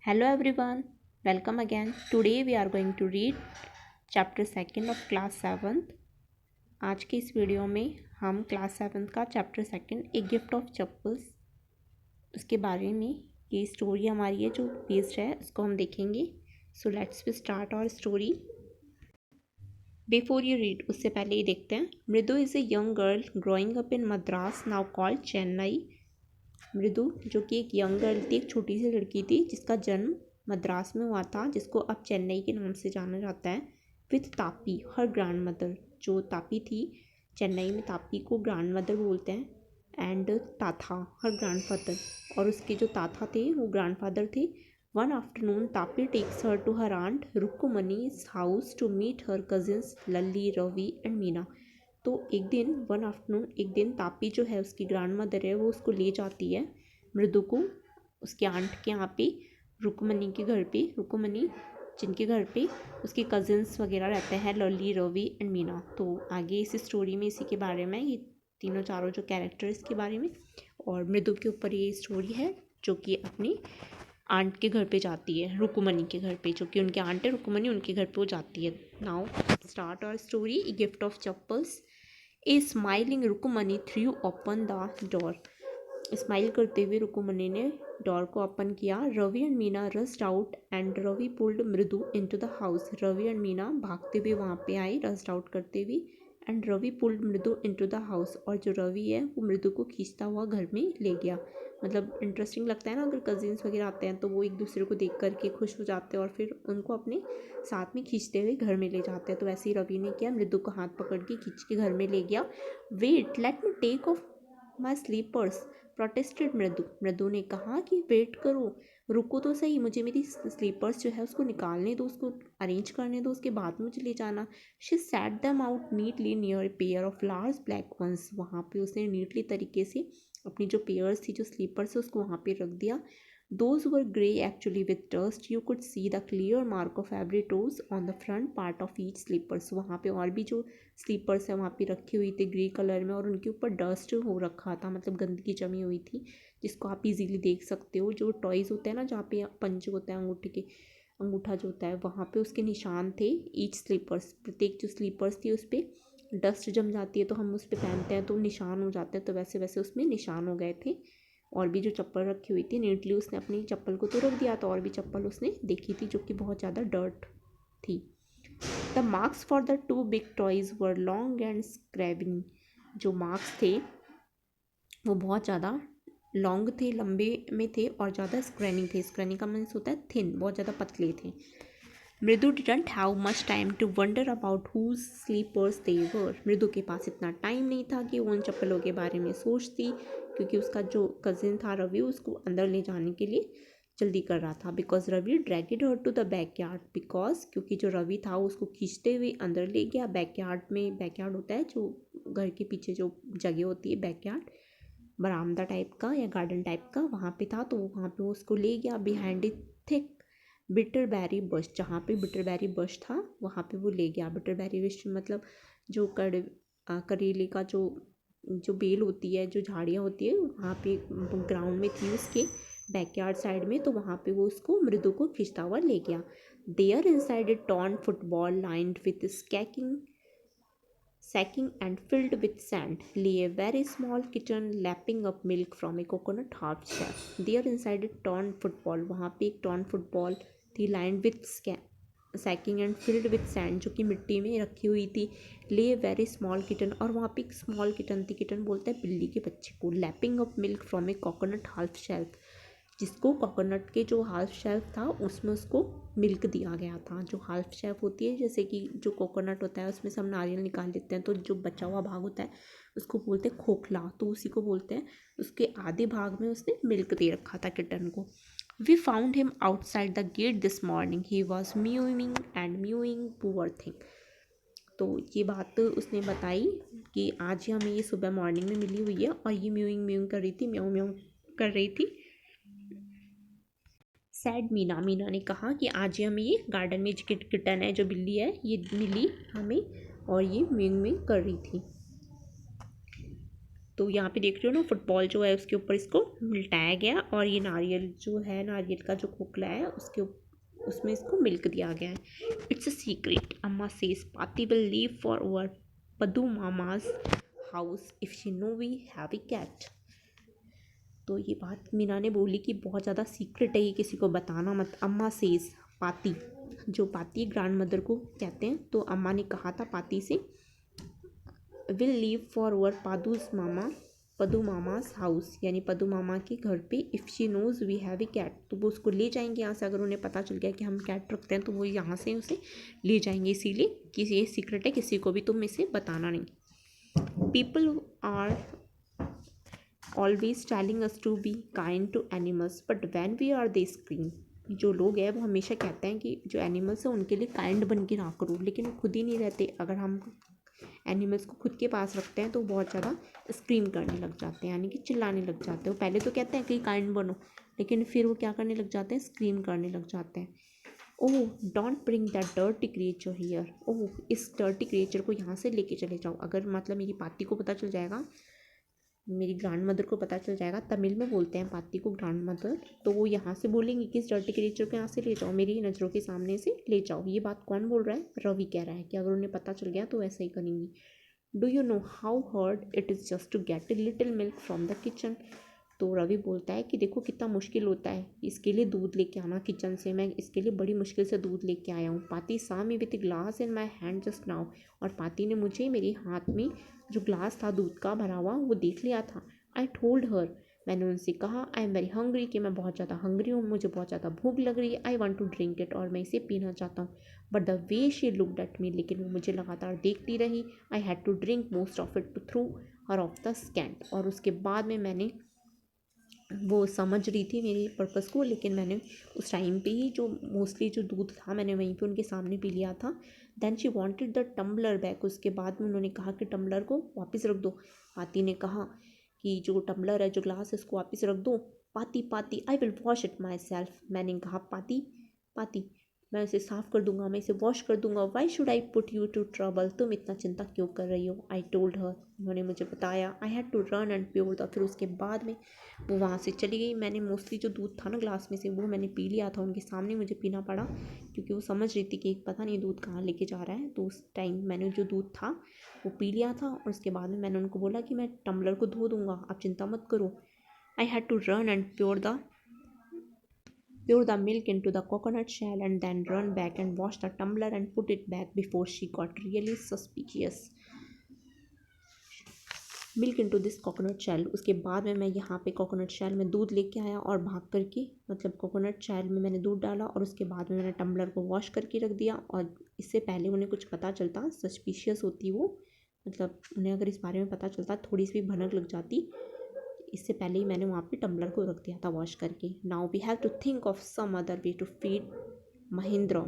Hello everyone, welcome again. Today we are going to read chapter 2 of class 7th. आज की इस video में हम क्लास 7th का chapter 2 a gift of chappals उसके बारे में ये स्टोरी हमारी है जो बेस्ड है उसको हम देखेंगे. So let's start our story. Before you read उससे पहले ये देखते हैं. Mridu is a young girl growing up in Madras now called Chennai. Mridu जो कि एक यंग गर्ल थी, एक छोटी सी लड़की थी जिसका जन्म मद्रास में हुआ था, जिसको अब चेन्नई के नाम से जाना जाता है. With Tapi her grand mother. जो तापी थी, चेन्नई में तापी को ग्रैंड मदर बोलते हैं. एंड ताथा हर ग्रैंडफादर, और उसके जो ताथा थे वो ग्रैंडफादर थे. One afternoon Tapi takes her to her aunt Rukmani's house to meet her cousins Lalli, Ravi and Meena. तो एक दिन तापी जो है उसकी ग्रैंड मदर है वो उसको ले जाती है मृदु को उसके आंट के यहाँ पे, रुक्मणी के घर पे. रुक्मणी जिनके घर पे उसके कजिन्स वगैरह रहते हैं, लली, रवि एंड मीना. तो आगे इस स्टोरी में इसी के बारे में, ये तीनों चारों जो कैरेक्टर इसके बारे में, और मृदु के ऊपर ये स्टोरी है जो कि अपनी आंट के घर पे जाती है, रुक्मणी के घर पे, जो कि उनके आंट है रुक्मणी, उनके घर पे वो जाती है. Now start our story. Gift of chappals. A smiling Rukmani threw open the door. Smile करते हुए रुक्मणी ने डोर को ओपन किया. Ravi and Meena rushed out and Ravi pulled Mridu into the house. Ravi and Meena भागते हुए वहाँ पे आए, रस्ड आउट करते हुए. And Ravi pulled Mridu into the house, और जो रवि है वो मृदु को खींचता हुआ घर में ले गया. मतलब इंटरेस्टिंग लगता है ना, अगर कजिन्स वगैरह आते हैं तो वो एक दूसरे को देख करके खुश हो जाते हैं और फिर उनको अपने साथ में खींचते हुए घर में ले जाते हैं. तो वैसे ही रवि ने किया, मृदु को हाथ पकड़ के खींच के घर में ले गया. Wait let me take off my slippers protested Mridu. Mridu ने कहा कि वेट करो, रुको तो सही, मुझे मेरी स्लीपर्स जो है उसको निकालने दो, उसको अरेंज करने दो, उसके बाद मुझे ले जाना. She set them out neatly near a pair of large black ones. वहाँ पे उसने नीटली तरीके से अपनी जो पेयर्स थी, जो स्लीपर्स है, उसको वहाँ पे रख दिया. Those were grey actually with dust. You could see the clear mark of every toes on the front part of each slippers. वहाँ पे और भी जो स्लीपर्स है वहाँ पे रखी हुई थी ग्रे कलर में, और उनके ऊपर डस्ट हो रखा था, मतलब गंदगी जमी हुई थी, जिसको आप इजीली देख सकते हो. जो टॉयज़ होते हैं ना, जहाँ पे पंच होता है अंगूठे के, अंगूठा जो होता है, वहाँ पे उसके निशान थे. ईच स्लीपर्स, प्रत्येक जो स्लीपर्स थी उस पर डस्ट जम जाती है तो हम उस पर पहनते हैं तो निशान हो जाते हैं, तो वैसे वैसे उसमें निशान हो गए थे. और भी जो चप्पल रखी हुई थी, नीटली उसने अपनी चप्पल को तो रख दिया था, और भी चप्पल उसने देखी थी जो कि बहुत ज़्यादा डर्ट थी. The marks for the two big toys were long and scrabbing. जो मार्क्स थे वो बहुत ज़्यादा लॉन्ग थे, लंबे में थे, और ज़्यादा स्क्रैनिंग थे. स्क्रैनिंग का मीन्स होता है थिन, बहुत ज़्यादा पतले थे. Mridu didn't have much time to wonder about whose slippers they were. Mridu के पास इतना टाइम नहीं था कि वो उन चप्पलों के बारे में सोचती, क्योंकि उसका जो कज़िन था रवि उसको अंदर ले जाने के लिए जल्दी कर रहा था. Because Ravi dragged her to the backyard. Because क्योंकि जो रवि था उसको खींचते हुए अंदर ले गया. बैकयार्ड में, बैकयार्ड होता है जो घर के पीछे जो जगह होती है, बैकयार्ड बरामदा टाइप का या गार्डन टाइप का, वहाँ पे था. तो वहाँ पे वो उसको ले गया. बिहाइंड इट थिक बिटरबेरी बश. जहाँ पे बिटरबेरी बश था वहाँ पे वो ले गया. बिटरबेरी बश मतलब जो करेले का जो जो बेल होती है, जो झाड़ियाँ होती है, वहाँ पे ग्राउंड में थी उसके बैकयार्ड साइड में, तो वहाँ पे वो उसको मृदु को खींचता हुआ ले गया. There inside a torn football lined with sacking and filled with sand lay a very small kitten lapping up milk from a coconut half shell. There inside a torn football, वहाँ पे एक torn football थी, lined with sacking and filled with sand, जो कि मिट्टी में रखी हुई थी. lay a very small kitten, और वहाँ पे एक small kitten थी. kitten बोलते हैं बिल्ली के बच्चे को. lapping up milk from a coconut half shell, जिसको कोकोनट के जो हाफ शेल्फ था उसमें उसको मिल्क दिया गया था. जो हाफ शेल्फ होती है, जैसे कि जो कोकोनट होता है उसमें से हम नारियल निकाल लेते हैं, तो जो बचा हुआ भाग होता है उसको बोलते हैं खोखला, तो उसी को बोलते हैं. उसके आधे भाग में उसने मिल्क दे रखा था किटन को. We found him outside the gate this morning. He was mewing and mewing, poor thing. तो ये बात उसने बताई कि आज ही हमें ये सुबह मॉर्निंग में मिली हुई है, और ये म्यूइंग म्यूइंग कर रही थी, म्याऊ म्याऊ कर रही थी. सैड मीना. मीना ने कहा कि आज ही हमें ये गार्डन में किटन है, जो बिल्ली है, ये मिली हमें, और ये म्यूइंग म्यूइंग कर रही थी. तो यहाँ पे देख रहे हो ना, फुटबॉल जो है उसके ऊपर इसको लिटाया गया और ये नारियल जो है, नारियल का जो खोखला है उसके उसमें इसको मिल्क दिया गया है। It's a secret, Amma says Paati will leave for over Paddu Mama's house if she know we have a cat. तो ये बात मीना ने बोली कि बहुत ज़्यादा सीक्रेट है, ये किसी को बताना मत। अम्मा सेज, पाती, जो पाती ग्रैंड मदर को कहते हैं, तो अम्मा ने कहा था पाती से, will leave for over Padu Mama's house, यानी पदू मामा के घर पे, if she knows we have a cat, तो वो उसको ले जाएंगे यहाँ से। अगर उन्हें पता चल गया कि हम कैट रखते हैं तो वो यहाँ से उसे ले जाएंगे, इसीलिए कि ये सीक्रेट है, किसी को भी तुम इसे बताना नहीं। People are always telling us to be kind to animals but when we are they scream. जो लोग हैं वो हमेशा कहते हैं कि जो एनिमल्स हैं उनके लिए काइंड बन के रहा करो, लेकिन वो खुद ही नहीं रहते। अगर हम एनिमल्स को खुद के पास रखते हैं तो बहुत ज़्यादा स्क्रीम करने लग जाते हैं, यानी कि चिल्लाने लग जाते हैं। वो पहले तो कहते हैं कि काइंड बनो, लेकिन फिर वो क्या करने लग जाते हैं, स्क्रीम करने लग जाते हैं। Oh don't bring that dirty creature here, oh इस डर्टी क्रिएचर को यहाँ से लेके चले जाओ। अगर मतलब मेरी पाती को पता चल जाएगा, मेरी ग्रैंड मदर को पता चल जाएगा, तमिल में बोलते हैं पाती को ग्रैंड मदर, तो वो यहाँ से बोलेंगी कि इस डर्टी क्रिएचर को यहाँ से ले जाओ, मेरी नज़रों के सामने से ले जाओ। ये बात कौन बोल रहा है, रवि कह रहा है कि अगर उन्हें पता चल गया तो ऐसा ही करेंगी। Do you know how hard it is just to get a little milk from the kitchen. तो रवि बोलता है कि देखो कितना मुश्किल होता है इसके लिए दूध लेके आना किचन से, मैं इसके लिए बड़ी मुश्किल से दूध लेके आया हूँ। पाती सा me with glass in my hand just now, और पाती ने मुझे मेरे हाथ में जो ग्लास था दूध का भरा हुआ वो देख लिया था। आई टोल्ड हर, मैंने उनसे कहा, आई एम वेरी हंग्री, कि मैं बहुत ज़्यादा हंग्री हूँ, मुझे बहुत ज़्यादा भूख लग रही है। I want to drink it, और मैं इसे पीना चाहता हूँ। But the way she looked at me, लेकिन वो मुझे लगातार देखती रही। I had to drink most of it to throw her off the scent, और उसके बाद में मैंने, वो समझ रही थी मेरी पर्पज़ को, लेकिन मैंने उस टाइम पे ही जो मोस्टली जो दूध था मैंने वहीं पे उनके सामने पी लिया था। Then she wanted the tumbler back, उसके बाद में उन्होंने कहा कि टम्बलर को वापस रख दो। पाती ने कहा कि जो टम्बलर है, जो ग्लास है, उसको वापस रख दो। पाती पाती I will wash it my self, मैंने कहा पाती पाती मैं इसे साफ़ कर दूंगा, मैं इसे वॉश कर दूंगा। Why should I put you to trouble, तुम इतना चिंता क्यों कर रही हो। आई टोल्ड हर, उन्होंने मुझे बताया। I had to run and pour the, फिर उसके बाद में वो वहाँ से चली गई। मैंने मोस्टली जो दूध था ना ग्लास में से, वो मैंने पी लिया था, उनके सामने मुझे पीना पड़ा, क्योंकि वो समझ रही थी कि पता नहीं दूध कहाँ लेके जा रहा है। तो उस टाइम मैंने जो दूध था वो पी लिया था, और उसके बाद में मैंने उनको बोला कि मैं टम्बलर को धो दूँगा, आप चिंता मत करो। I had to run and pour the milk into the coconut shell and then run back and wash the tumbler and put it back before she got really suspicious. Milk into this coconut shell, उसके बाद में मैं यहाँ पे coconut shell में दूध लेके आया और भाग करके, मतलब कोकोनट शेल में मैंने दूध डाला और उसके बाद में मैंने टम्बलर को वॉश करके रख दिया। और इससे पहले उन्हें कुछ पता चलता, सस्पिशियस होती वो, मतलब उन्हें अगर इस बारे में पता चलता, थोड़ी सी भी भनक लग जाती, इससे पहले ही मैंने वहाँ पे टम्बलर को रख दिया था वॉश करके। Now we have to think of some other way to feed Mahendra.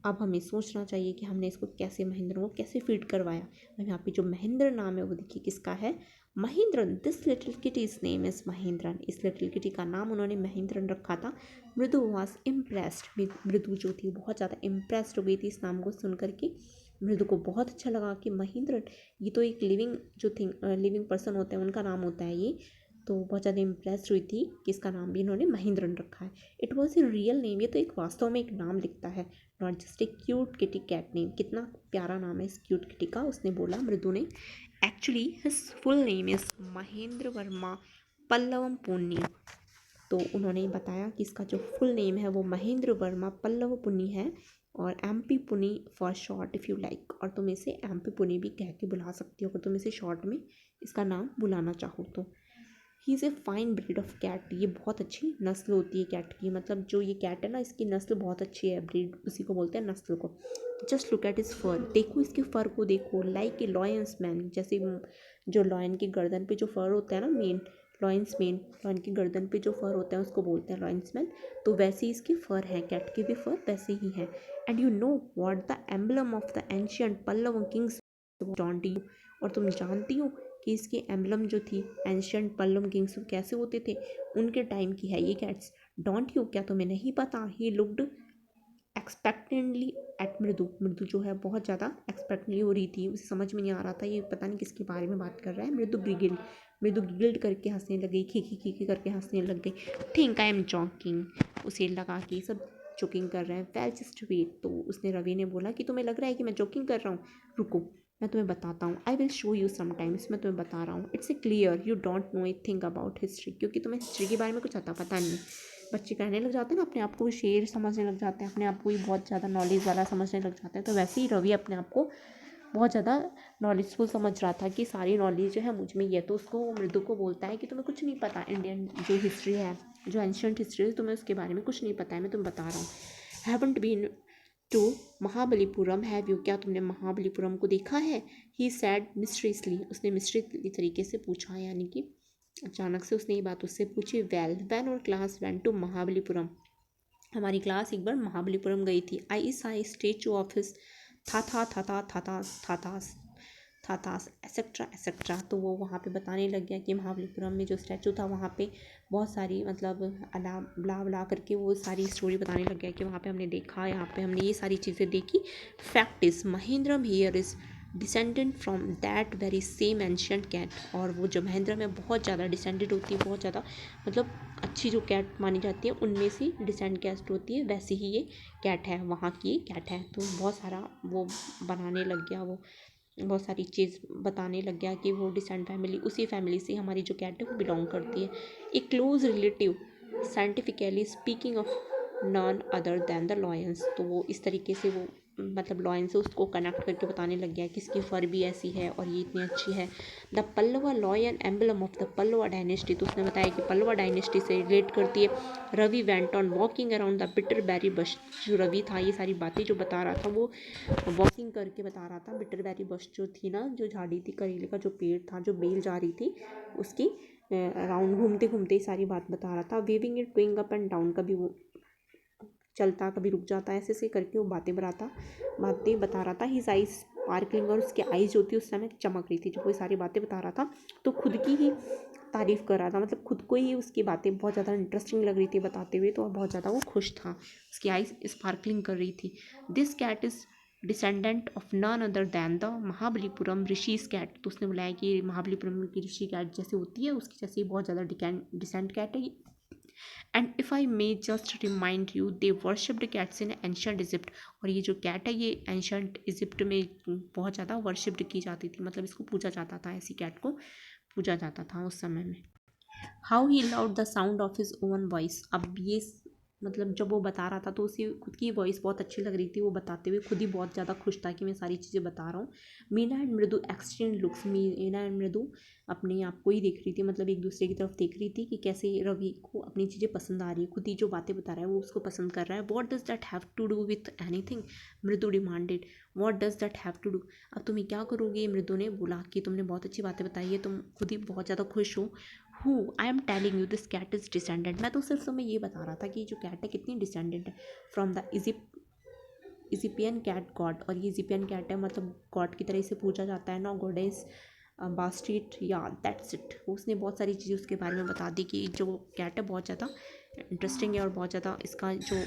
अब हमें सोचना चाहिए कि हमने इसको कैसे, महेंद्र को कैसे फीड करवाया। अब यहाँ पे जो महेंद्र नाम है वो देखिए किसका है, Mahendran. This little kitty is name is Mahendran, इस लिटिल किटी का नाम उन्होंने महेंद्रन रखा था। मृदु वॉज इम्प्रेस्ड, मृदु जो थी बहुत ज़्यादा इम्प्रेस्ड हो गई थी इस नाम को सुन करके। मृदु को बहुत अच्छा लगा कि महेंद्रन, ये तो एक लिविंग जो थिंग, लिविंग पर्सन होते हैं उनका नाम होता है ये। तो बहुत ज़्यादा इम्प्रेस हुई थी कि इसका नाम भी इन्होंने महेंद्रन रखा है। It was a real name, ये तो एक वास्तव में एक नाम दिखता है, not just a cute kitty cat name. कितना प्यारा नाम है इस क्यूट किटी का, उसने बोला मृदु ने। Actually his full name is Mahendra Varma Pallavam Punya. तो उन्होंने बताया कि इसका जो फुल नेम है वो महेंद्र वर्मा पल्लव पुनी है, और MP पुनी for short if you like, और तुम इसे MP पुनी भी कह के बुला सकती हो अगर तुम इसे शॉर्ट में इसका नाम बुलाना चाहो तो। He is a fine breed of cat, ये बहुत अच्छी नस्ल होती है कैट की, मतलब जो ये कैट है ना इसकी नस्ल बहुत अच्छी है, ब्रीड उसी को बोलते हैं नस्ल को। जस्ट लुक एट इस फर, देखो इसके फर को देखो, लाइक ए लॉयंस मैन, जैसे जो लॉयन की गर्दन पे जो फर होता है ना, मेन लॉयंस मेन, लॉयन की गर्दन पे जो फर होता है उसको बोलते हैं लॉयंस मैन। तो वैसे ही इसके फर हैं, कैट के भी फर वैसे ही हैं। And you know what the emblem of the ancient Pallava kings, don't you, और तुम जानती हो कि इसकी एम्बलम जो थी एंशियंट पल्लव किंग्स कैसे होते थे, उनके टाइम की है ये कैट्स। डोंट यू, क्या तुम्हें नहीं पता। ही लुक्ड एक्सपेक्टेंटली एट मृदु, मृदु जो है बहुत ज़्यादा एक्सपेक्टेंटली हो रही थी, उसे समझ में नहीं आ रहा था ये पता नहीं किसके बारे में बात कर रहा है। मृदु गिगिल, मृदु गिल्ड करके हंसने लगी, खी खी करके हंसने लग गई। थिंक आई एम जॉकिंग, उसे लगा कि सब जोकिंग कर रहे हैं। वेल जस्ट वेट, तो उसने रवि ने बोला कि तुम्हें लग रहा है कि मैं जोकिंग कर रहा हूँ, रुको मैं तुम्हें बताता हूँ। I will show you sometimes, मैं तुम्हें बता रहा हूँ। It's a clear you don't know a thing about history, क्योंकि तुम्हें हिस्ट्री के बारे में कुछ आता पता नहीं। बच्चे कहने लग जाते हैं ना, अपने आप को शेर समझने लग जाते हैं, अपने आप को ही बहुत ज़्यादा नॉलेज वाला समझने लग जाते हैं। तो वैसे ही रवि अपने आप को बहुत ज़्यादा नॉलेजफुल समझ रहा था कि सारी नॉलेज जो है मुझ में ही है। तो उसको मृदु को बोलता है कि तुम्हें कुछ नहीं पता, इंडियन जो हिस्ट्री है, जो एंशियंट हिस्ट्री है, तुम्हें उसके बारे में कुछ नहीं पता है, मैं तुम्हें बता रहा हूँ। Haven't been to Mahabalipuram, have you, क्या तुमने महाबलीपुरम को देखा है? ही सैड मिस्ट्रीसली, उसने मिस्ट्री तरीके से पूछा, यानी कि अचानक से उसने ये बात उससे पूछी। Well when our class went to Mahabalipuram, हमारी क्लास एक बार महाबलीपुरम गई थी। I saw statue of his थाथास एसेट्रा एसेट्रा। तो वो वहाँ पे बताने लग गया कि महाबलीपुरम में जो स्टैचू था वहाँ पे बहुत सारी मतलब अला ब्ला ब्ला करके वो सारी स्टोरी बताने लग गया कि वहाँ पे हमने देखा, यहाँ पे हमने ये सारी चीज़ें देखी। Fact is Mahendram here is descendant from that very same ancient cat, और वो जो महेंद्र में बहुत ज़्यादा डिसेंडेड होती है, बहुत ज़्यादा मतलब अच्छी जो कैट मानी जाती है उनमें से डिसेंड कैस्ट होती है, वैसे ही ये कैट है, वहाँ की कैट है। तो बहुत सारा वो बनाने लग गया, वो बहुत सारी चीज़ बताने लग गया कि वो डिसेंड फैमिली, उसी फैमिली से हमारी जो कैट है वो बिलोंग करती है। A close relative scientifically speaking of none other than the lions. तो वो इस तरीके से वो मतलब लॉयन से उसको कनेक्ट करके बताने लग गया कि इसकी फर भी ऐसी है और ये इतनी अच्छी है। The Pallava lion emblem of the Pallava dynasty, तो उसने बताया कि पल्लवा डायनेस्टी से रिलेट करती है। Ravi went on walking around the bitter berry bush, जो रवि था ये सारी बातें जो बता रहा था वो वॉकिंग करके बता रहा था। बिटर बेरी बश जो थी ना, जो झाड़ी थी, करेले का जो पेड़ था, जो बेल जा रही थी उसकी राउंड घूमते घूमते सारी बात बता रहा था। Waving it going up and down, कभी वो चलता कभी रुक जाता, ऐसे ऐसे करके वो बातें बता रहा था। हिज आइज स्पार्कलिंग, और उसकी आइज जो थी उस समय चमक रही थी जब वो सारी बातें बता रहा था। तो खुद की ही तारीफ़ कर रहा था, मतलब खुद को ही उसकी बातें बहुत ज़्यादा इंटरेस्टिंग लग रही थी बताते हुए, तो बहुत ज़्यादा वो खुश था, उसकी आइज स्पार्कलिंग कर रही थी। This cat is descendant of none other than the Mahabalipuram rishi's cat, तो उसने बुलाया कि महाबलीपुरम की ऋषि कैट जैसे होती है उसकी जैसे बहुत ज़्यादा डिसेंट कैट है। And if I may just remind you, they worshipped cats in ancient Egypt, और ये जो कैट है ये एंशंट इजिप्ट में बहुत ज़्यादा वर्शिप्ड की जाती थी, मतलब इसको पूजा जाता था, ऐसी कैट को पूजा जाता था उस समय में। How he loved the sound of his own voice, अब ये मतलब जब वो बता रहा था तो उसे खुद की वॉइस बहुत अच्छी लग रही थी, वो बताते हुए खुद ही बहुत ज़्यादा खुश था कि मैं सारी चीज़ें बता रहा हूँ। मीना एंड मृदु एक्सचेंज लुक्स, मीना एंड मृदु अपने आप को ही देख रही थी, मतलब एक दूसरे की तरफ देख रही थी कि कैसे रवि को अपनी चीज़ें पसंद आ रही है, खुद ही जो बातें बता रहा है वो उसको पसंद कर रहा है। What does that have to do with anything, Mridu demanded. What does that have to do, अब तुम्हें क्या करोगे, मृदु ने बोला कि तुमने बहुत अच्छी बातें बताई है, तुम खुद ही बहुत ज़्यादा खुश हो। Who I am telling you this cat is descendant, मैं तो सिर्फ तुम्हें ये बता रहा था कि जो कैट है कितनी डिसेंडेंट है from the Egyptian cat god, और ये इजिप्शियन कैट है मतलब गॉड की तरह इसे पूजा जाता है ना, गॉडेस बास्ट्रीट, या दैट्स इट। उसने बहुत सारी चीज़ें उसके बारे में बता दी कि जो कैट है बहुत ज़्यादा इंटरेस्टिंग है और बहुत ज़्यादा इसका जो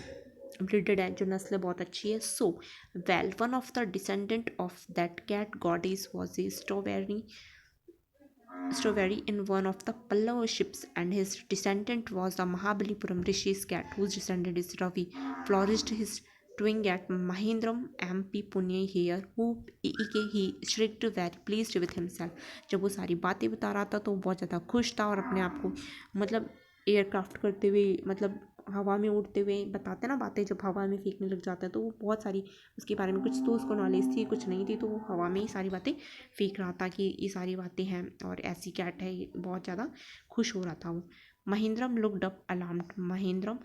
ब्रीडेड है, जो नस्ल है बहुत अच्छी है। So well one of the descendant of that cat goddess was a strawberry in one of the Pallava ships, and his descendant was the Mahabalipuram Rishi's cat, whose descendant is Ravi, flourished his twin at Mahindram MP Pune here, who he shrieked very pleased with himself। जब वो सारी बातें बता रहा था तो बहुत ज़्यादा खुश था और अपने आप को मतलब एयरक्राफ्ट करते हुए, मतलब हवा में उड़ते हुए बताते ना बातें, जब हवा में फेंकने लग जाता है तो वो बहुत सारी उसके बारे में कुछ तो उसको नॉलेज थी कुछ नहीं थी, तो वो हवा में ही सारी बातें फेंक रहा था कि ये सारी बातें हैं और ऐसी कैट है, बहुत ज़्यादा खुश हो रहा था वो। Mahendram looked up alarmed, Mahendram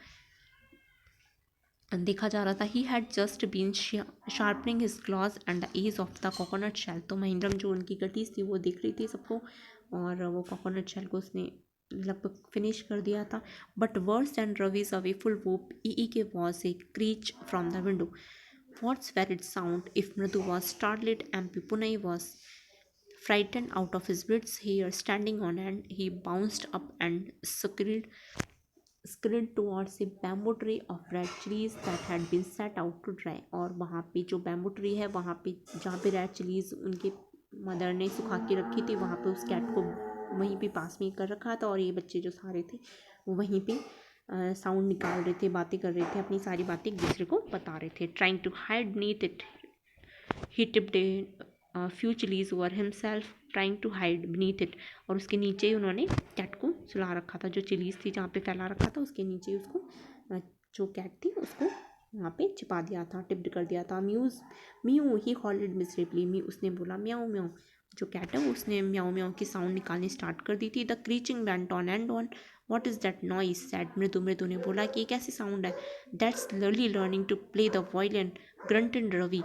देखा जा रहा था। He had just been sharpening his claws and the edge of the coconut shell, तो महेंद्रम जो उनकी कटीज थी वो देख रही थी सबको, और वो कोकोनट शेल को उसने लगभग फिनिश कर दिया था। बट वर्स एंड रवीज अवेफुल वोप ई के was a crèche from the window. What's varied sound? If Mridu was startled, MP Punai was frightened out of his wits. Here, standing on end, he bounced up and scurried towards a bamboo tree of red chilies that had been set out to dry। और वहाँ पे जो bamboo tree है वहाँ पे जहाँ पे red chillies उनके मदर ने सुखा के रखी थी, वहाँ पे उस कैट को वहीं पे पास में कर रखा था और ये बच्चे जो सारे थे वो वहीं पे साउंड निकाल रहे थे, बातें कर रहे थे, अपनी सारी बातें एक दूसरे को बता रहे थे. Trying to hide neath it he tipped few chillies over himself trying to hide beneath it. और उसके नीचे ही उन्होंने कैट को सुला रखा था, जो चिलीज थी जहाँ पे फैला रखा था उसके नीचे उसको जो कैट थी उसको वहाँ पे छिपा दिया था, टिप्ड कर दिया था. Mews mew he called miserably, मी उसने बोला म्याऊ म्याऊ. जो कैट है वो उसने म्याऊ म्याऊ की साउंड निकालनी स्टार्ट कर दी थी. The screeching went on and on. What is that noise said Mridu. Mridu ने बोला कि ये कैसी साउंड है. That's Lali learning to play the violin grunted Ravi.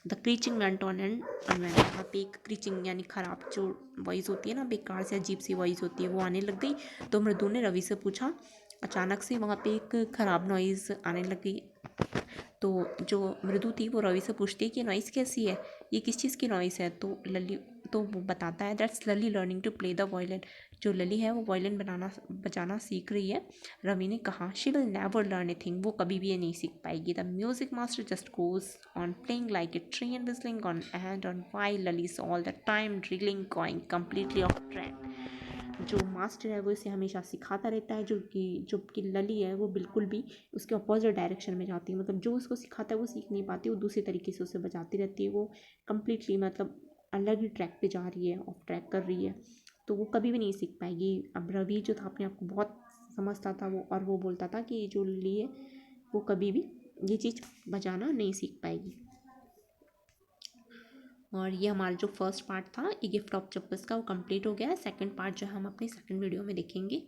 The screeching went on and went. वहाँ पे एक क्रीचिंग यानी खराब जो वॉइस होती है ना, बेकार से अजीब सी वॉइस होती है, वो आने लग गई. तो मृदु ने रवि से पूछा. अचानक से वहाँ पे एक ख़राब नॉइज़ आने लग गई. तो जो मृदु थी वो रवि से पूछती है कि नॉइज़ कैसी है, ये किस चीज़ की नॉइज़ है. तो लली तो वो बताता है that's Lali learning to play the violin. जो लली है वो वायलिन बजाना सीख रही है. रवि ने कहा she will never learn a thing, वो कभी भी ये नहीं सीख पाएगी. The music master just goes on playing like a train whistling on and on while Lali all the time drilling going completely off track. जो मास्टर है वो इसे हमेशा सिखाता रहता है, जो कि लली है वो बिल्कुल भी उसके अपोजिट डायरेक्शन में जाती है. मतलब जो उसको सिखाता है वो सीख नहीं पाती, वो दूसरी तरीके से उसे बजाती रहती है. वो कम्प्लीटली मतलब अलग ही ट्रैक पे जा रही है, ऑफ ट्रैक कर रही है, तो वो कभी भी नहीं सीख पाएगी. अब रवि जो था अपने आप को बहुत समझता था वो, और वो बोलता था कि जो लली है वो कभी भी ये चीज़ बजाना नहीं सीख पाएगी. और ये हमारा जो फर्स्ट पार्ट था ए गिफ्ट ऑफ चप्पस का वो कंप्लीट हो गया है. सेकंड पार्ट जो हम अपनी सेकंड वीडियो में देखेंगे.